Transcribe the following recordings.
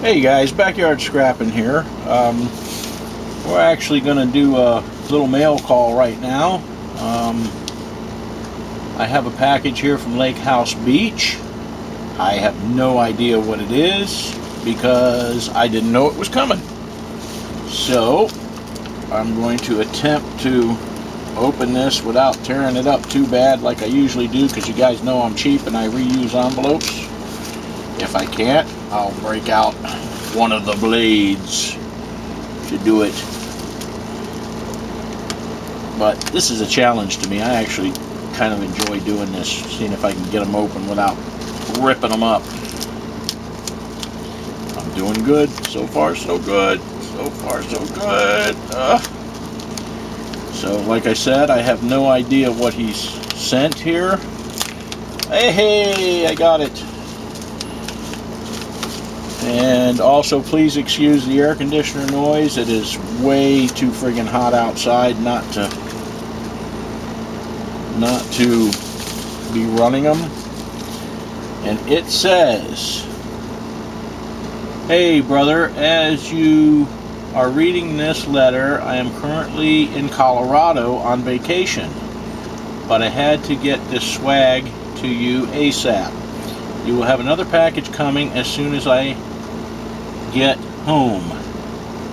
Hey guys, backyard scrapping here. We're actually going to do a little mail call right now. I have a package here from Lakehousebeach. I have no idea what it is because I didn't know it was coming. So I'm going to attempt to open this without tearing it up too bad like I usually do, because you guys know I'm cheap and I reuse envelopes. If I can't, I'll break out one of the blades to do it. But this is a challenge to me. I actually kind of enjoy doing this, seeing if I can get them open without ripping them up. I'm doing good. So far, so good. So far, so good. So, like I said, I have no idea what he's sent here. Hey, I got it. And also, please excuse the air conditioner noise. It is way too friggin' hot outside not to be running them. And it says, "Hey brother, as you are reading this letter, I am currently in Colorado on vacation, but I had to get this swag to you ASAP. You will have another package coming as soon as I get home,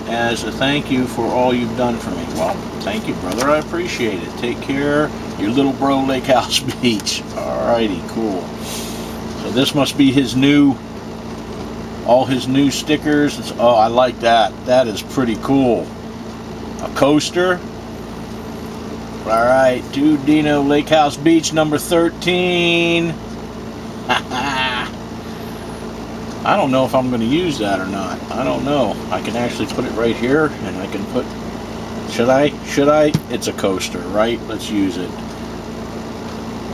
as a thank you for all you've done for me." Well, thank you, brother. I appreciate it. Take care. Your little bro, Lakehousebeach. Alrighty, cool. So this must be his all his new stickers. Oh, I like that. That is pretty cool. A coaster. Alright, to Dino, Lakehousebeach number 13. I don't know if I'm going to use that or not. I don't know. I can actually put it right here, and I can put... Should I? It's a coaster, right? Let's use it.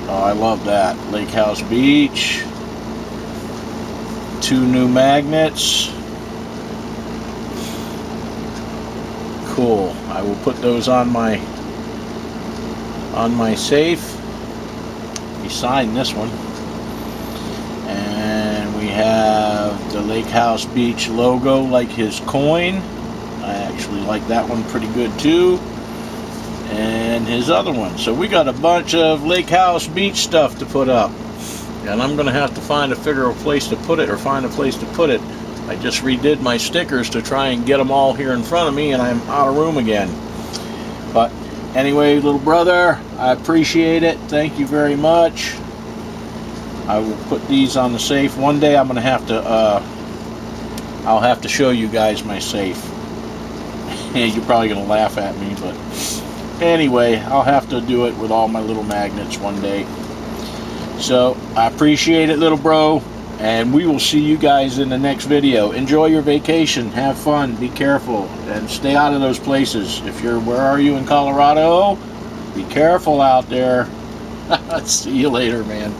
Oh, I love that. Lakehousebeach. 2 new magnets. Cool. I will put those on my safe. He signed this one. And we have the Lakehousebeach logo like his coin. I actually like that one pretty good too. And his other one. So we got a bunch of Lakehousebeach stuff to put up. And I'm going to have to figure a place to put it, or find a place to put it. I just redid my stickers to try and get them all here in front of me, and I'm out of room again. But anyway, little brother, I appreciate it. Thank you very much. I will put these on the safe. One day I'm going to have to, I'll have to show you guys my safe. You're probably going to laugh at me, but anyway, I'll have to do it with all my little magnets one day. So, I appreciate it, little bro, and we will see you guys in the next video. Enjoy your vacation, have fun, be careful, and stay out of those places. If you're, where are you, in Colorado? Be careful out there. See you later, man.